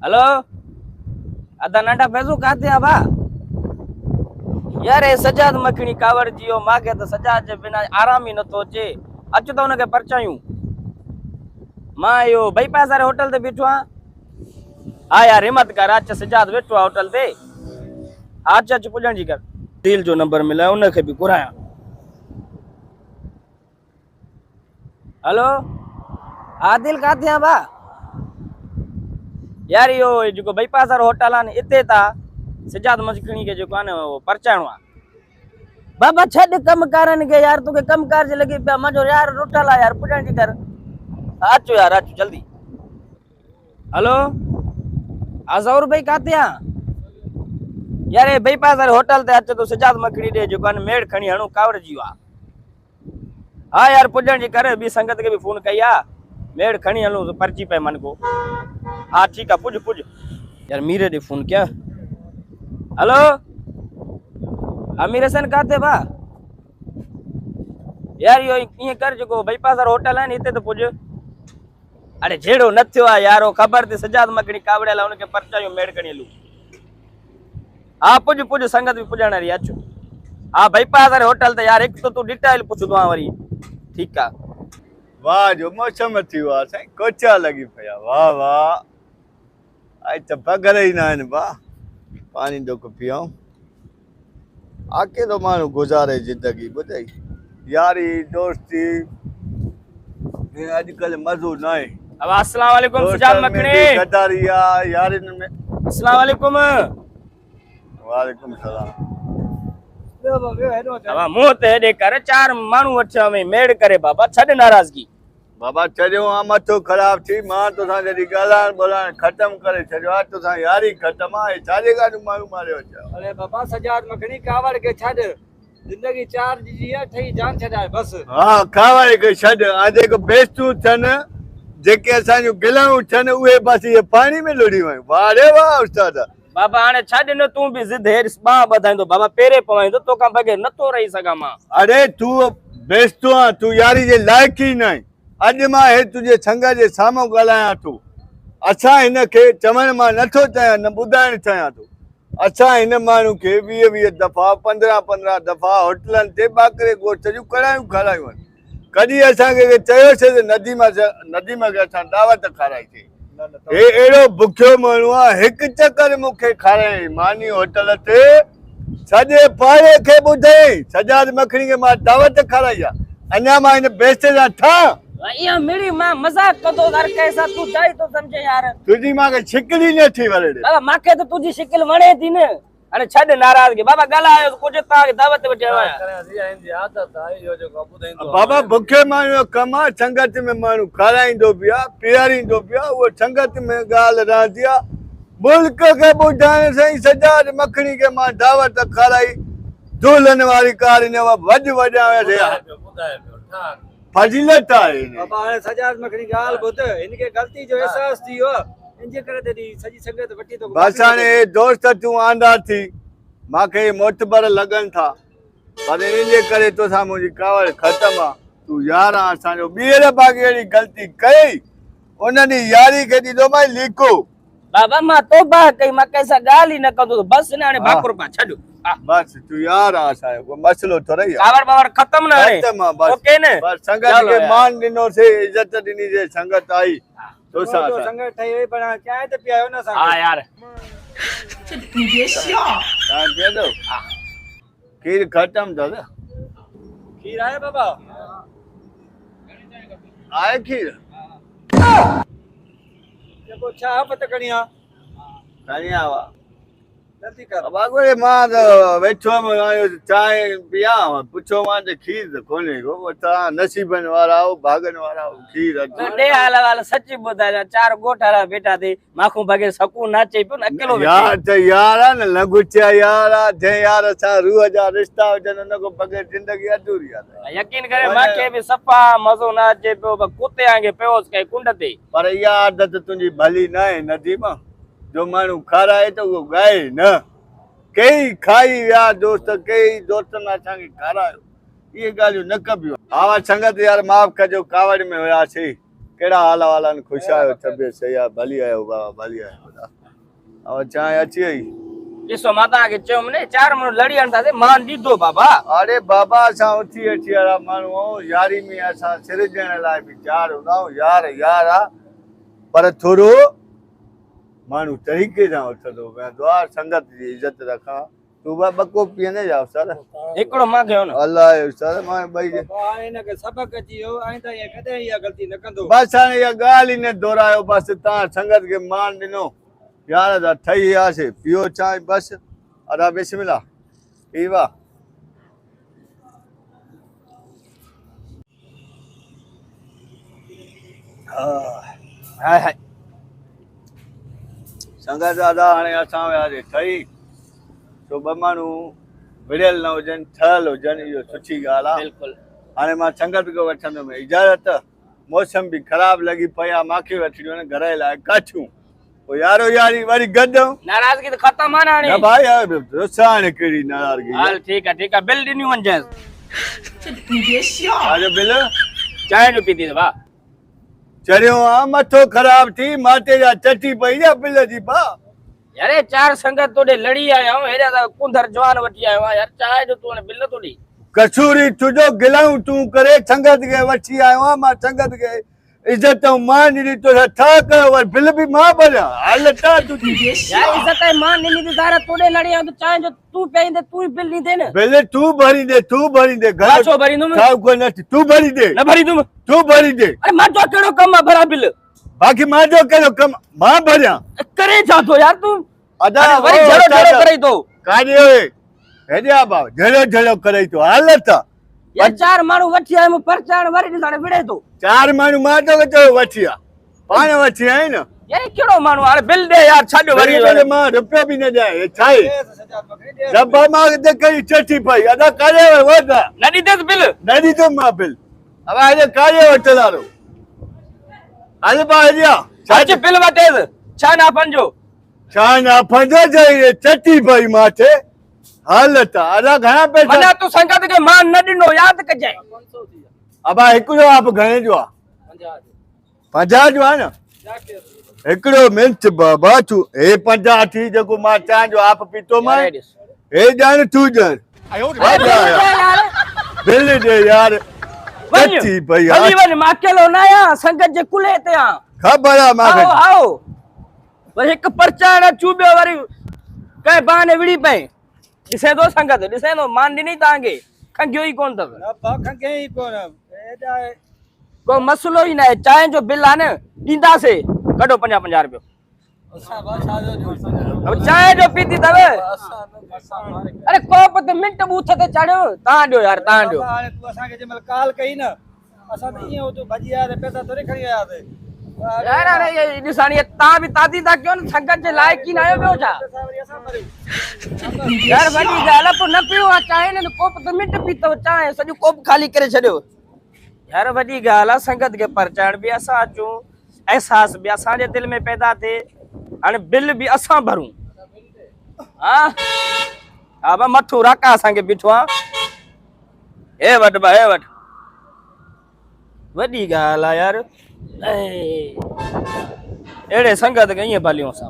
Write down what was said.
hello अदा नंढा पैसो काथे आ बा यार ए सजाद मखणी कावड़ जियो मांगे तो सजाद जे बिना आराम ही न तो अचे अच तो उनके परचायूं मां यो बाईपास वाले होटल ते बैठो आ हाँ यार हिम्मत कर अच सजाद बैठो आ होटल ते अच अच पुजण जी कर दिल जो नंबर मिला उनके भी घुराया हेलो आदिल काथे आ बा यार यो जो बाईपास वालो होटल है इते ता सजाद मखणी के जो आने वो परचाणो आ बाबा छड कम कारन के यार तू के कम कार जे लगी पे मजो यार होटल आ यार पुजण जी कर अचो यार अचो जल्दी हेलो अजौर भाई काते आ यार ए बाईपास वाले होटल ते अच तो सजाद मखणी दे जो आने मेड़ खणी हणो कावड़ जीवा हाँ यार पुजण जी कर बी संगत के भी फोन कया मेड़ खणी हलूं तो पर्ची पे मन को हाँ ठीक है पुज पुज यार मीरे दे फोन क्या हेलो अमीर हसन काते बा यार यो ये कर जो बाईपास वालो होटल है इते तो पुज अरे जेड़ो न थियो आ यार खबर थी सजाद मखणी कावड़ेला उनके परचायो मेड़ खणी लू हाँ पुज पुज संगत भी पुजण रही अचो हाँ बाईपास वाले होटल ते यार एक तो तू डिटेल पुछदो आ वरी ठीक है वाह जो मौसम थी वाह साईं कोचा लगी पिया वाह वाह आज तो पगर ही ना आहिनि बा पानी दो पियाऊं अकेलो माण्हू गुज़ारे जिंदगी ॿुधाई यारी दोस्ती में अॼुकल्ह मज़ो न आहे अब अस्सलाम वालेकुम सजाद मखणी गद्दारी आहे यारियुनि में अस्सलाम वालेकुम वालेकुम सलाम अब मुंह ते हेॾे कर चार माण्हू वठिया में मेड़ करे बाबा छॾ नाराज़गी बाबा चरियो आहे मथो ख़राब थी मां तोसां जॾहिं ॻाल्हाइण ॿोलाइण ख़तमु करे छॾियो आहे तोसां यारी ख़तमु आहे छाजे ॻाल्हि माण्हू मारियो अचो अरे बाबा सजाद मखणी कावड़ के छड़ जिंदगी चार जी है ठई जान छड़ाए बस हा कावड़ के छॾ आ जेको बेस्तूं थियनि जेके असांजूं गिलाऊं थियनि उहे बसि इहे पाणी में लुड़ी वयूं वाह रे वाह उस्ताद बाबा हाणे छॾ न तूं बि ज़िद हेर बाह ॿधाईंदो बाबा पेरे पवाईंदो तोखां बग़ैर नथो रही सघां मां अरे तूं बेस्तूं आहे तूं यारी जे लाइक़ ई न आहीं अॼु मां हे तुंहिंजे संग जे साम्हूं ॻाल्हायां थो असां हिनखे चवण मां नथो चाहियां न ॿुधाइण चाहियां थो असां हिन माण्हू खे 20 दफ़ा 15 दफ़ा होटलनि ते ॿाकरे गोश्त जूं कढ़ायूं खारायूं आहिनि कॾहिं असांखे चयोसीं त नदीम खे असां दावत खाराईसीं हे अहिड़ो बुखियो माण्हू आहे हिकु चकर मूंखे खारायईं मानी होटल ते सॼे पाड़े खे ॿुधायईं सजाद मखणी खे मां दावत खाराई आहे अञा मां हिन बेस्ते सां थां इहा मिड़ी मां मजाक कंदो हर कैसा तू चाही तो समझे यार तुझी मां के शिकली न थी वरे बाबा मांखे तो तुझी शिकिल वणे थी न अरे छॾ नाराज़गी बाबा ॻाल्हायो कुझु तव्हांखे दावत वठी आयो आहियां आदत है यो जो कबू देंदो बाबा बुखे माण्हू जो कमु आहे संगत में माण्हू खाराईंदो बि आहे पीआरींदो बि आहे उहो संगत में ॻाल्हि रहंदी आहे मुल्क खे ॿुधाइण साईं सजाद मखणी खे मां दावत खाराई दुल्हन वारी कार हिन वॾ वॾा फज़ीलत आहे बाबा हाणे सजाद मखणी गाल बुध इनके गलती जो एहसास थियो इनजे करे तेरी सजी संगत वठी तो बस हाणे दोस्त तूं आंदा थी मूंखे मोतबर लॻनि था पर इनजे करे तोसां मुंहिंजी कावड़ ख़तमु आहे तूं यार आहे असांजो ॿीहर बाक़ी अहिड़ी ग़लती कई उन ॾींहुं यारी खे ॾिनो मां लीको बाबा मां तौबा कई मां कैसा ॻाल्हि ई न कंदो बस न हाणे भाकुर पा छॾ बस तूं यार आहे असांजो कोई मसइलो थोरी आहे कावड़ बावड़ खत्म न हाणे ख़तमु आहे बस ओके न बस संगत खे मान ॾिनोसीं इज़त ॾिनीसीं संगत आई तोसां तो संगत ठई वई पर चांहि त पियायो न असां हा यार तव्हां पियो थो खीर ख़तमु दादा खीर आहे बाबा आहे खीर जेको छा पत कणिया खणी आवा जल्दी कर बाबा मां त वेठो आहियो चांहि पिया पुछो मां त खीर त कोन्हे को तव्हां नसीबनि वारा आहियो भागनि वारा आहियो खीर ॾे हाल वाल सची ॿुधाए चार ॻोठारा बेटा थी माखूं बग़ैर सकून न अचे पियो न अकेलो यार त यार आहे न लंगुचिया यार आहे जंहिं यार सां रूह जा रिश्ता हुजनि हुन खां बग़ैर ज़िंदगी अधूरी आहे यकीन करे मांखे बि सफ़ा मज़ो न अचे पियो कुते वांगे पियोसि कंहिं कुंड ते पर इहा आदत तुंहिंजी भली न आहे नदीमा जो माण्हू खाराए त उहो ॻाए न कई खाई विया दोस्त कई दोस्तनि असांखे खारायो इहे ॻाल्हियूं न कबियूं आवाज़ संगत यार माफ़ कजो कावड़ में हुयासीं कहिड़ा हाल वाला ख़ुशि आहियो तबियत सही आहे भली आहियो बाबा भली आहियो ऐं चांहि अची वई ॾिसो मां तव्हांखे चयुमि न 4 माण्हू लड़ी हणंदासीं मान ॾींदो बाबा अरे बाबा असां उथी अची वारा माण्हू आहियूं यारी में असां सिर ॾियण लाइ बि तयारु हूंदा आहियूं यार यार आहे पर थोरो माण्हू तरीक़े सां उथंदो वेंदो आहे संगत जी इज़त रखां तूं ॿ कोप पीअंदे जाओ सर हिकिड़ो मां कयो न अलाह सर मां ॿई हिनखे सबक अची वियो आईंदा ईअं कॾहिं इहा ग़लती न कंदो बसि हाणे इहा ॻाल्हि ई न दोहरायो बसि तव्हां संगत खे मान ॾिनो यार त ठही वियासीं पियो चांहि बसि अदा बिस्मिल्लाह पी वाह हाय हाय संगत दादा हाणे असां वियासीं ठही तो ॿ माण्हू विढ़ियल न हुजनि ठहियल हुजनि इहो सुठी ॻाल्हि आहे बिल्कुलु हाणे मां संगत खे वठंदुमि इजाज़त मौसम बि ख़राबु लॻी पई आहे मूंखे वठी ॾियो न घर जे लाइ काठियूं पोइ यारो यारी वरी गॾु नाराज़गी त ख़तम आहे न हाणे न भाई हाणे कहिड़ी नाराज़गी हल ठीक आहे बिल ॾिनी वञजांइ अरे बिल चांहि जो पीती वाह चरियो आहे मथो ख़राबु थी माते जा चटी पई न बिल जी भा यार 4 संगत तोॾे लड़ी आया आहियूं हेॾा त कुंदर जवान वठी आयो आहे यार चांहि जो तूं हाणे बिल थो ॾी कसूरी तुंहिंजो गिलाऊं तूं करे संगत खे वठी आयो आहियां मां संगत खे इज़त ऐं मान ॾिनी तोसां छा कयो वरी बिल बि मां भरियां हाल छा तुंहिंजी यार इज़त ऐं मान ॾिनी त तारा तोॾे लड़ी आहियूं त चांहि जो तूं पीअंदे तूं ई बिल ॾींदे न बिल तूं भरींदे मां छो भरींदुमि छा कोई न तूं भरींदे न भरींदुमि तूं भरींदे अरे मां जो कहिड़ो कमु आहे भरा बिल बाक़ी मां जो कहिड़ो कमु मां भरियां करे छा थो यार तूं अदा वरी झड़ो झड़ो करे थो काॾे हुए हेॾिया भाउ झड़ो झड़ो करे थो हालत यार 4 माण्हू वठी आहियूं परचाण वरी ॾिसाणे विड़े थो 4 माण्हू मां तो चयो वठी आ पाण वठी आई न यार कहिड़ो माण्हू हाणे बिल ॾे यार छाॾो वरी वरी मां रुपयो बि न ॾियां छा आहे रब्बा मां ते कई चटी पई अदा काॾे वठ न ॾींदसि बिल न ॾींदो मां बिल अब हेॾे काॾे वठंदारो हल भाउ हेॾिया अच बिल वठेसि छा नापनि जो छा ना पंजो चई चटी पई माथे हालत अदा घणा पैसा मना तूं संगत खे मान न ॾिनो यादि कजांइ अबा हिकिड़ो आप घणे जो आहे 50 जो आहे न हिकिड़ो मिंट बाबा तूं हे 50 थी जेको मां चांहि जो आप पीतो मां हे ॼाण तूं ॼाण बिल ॾे यार चटी पई हली वञ मां अकेलो न आहियां संगत जे कुले ते आहियां ख़बर आहे मूंखे आओ वरी हिकु परचाण चूबियो वरी कंहिं बहाने विड़ी पए ॾिसे थो संगत ॾिसे थो मान ॾिनी तव्हांखे खंघियो ई कोन अथव न पा खंगे ई कोन एॾा को मसलो ई न आहे चांहि जो बिल आहे न ॾींदासीं कढो 50 रुपयो असां भाषा जो अब चांहि जो पीती अथव अरे कोप त मिंट बूथ ते चढ़ियो तव्हां ॾियो यार तव्हां ॾियो हाणे तूं असांखे जंहिं महिल काल कई न असां त ईअं हुतो भॼी आया पैसा थोरी खणी आयासीं यार हाणे ये ॾिसाणी तव्हां बि ताती था कयो न संगत जे लाइक़ ई न आहियो ॿियो छा यार वॾी ॻाल्हि आहे पोइ न पियो आहे चांहि न कोप त मिंट पीतो चांहि सॼो कोप ख़ाली करे छॾियो यार वॾी ॻाल्हि आहे संगत खे परचाइण बि असां अचूं एहसास बि असांजे दिलि में पैदा थिए हाणे बिल बि असां भरूं हा बा मथो राका असांखे बीठो आहे हे वठ बा हे वठ वॾी ॻाल्हि आहे यार अहिड़े संगत खे ईअं भलियूं असां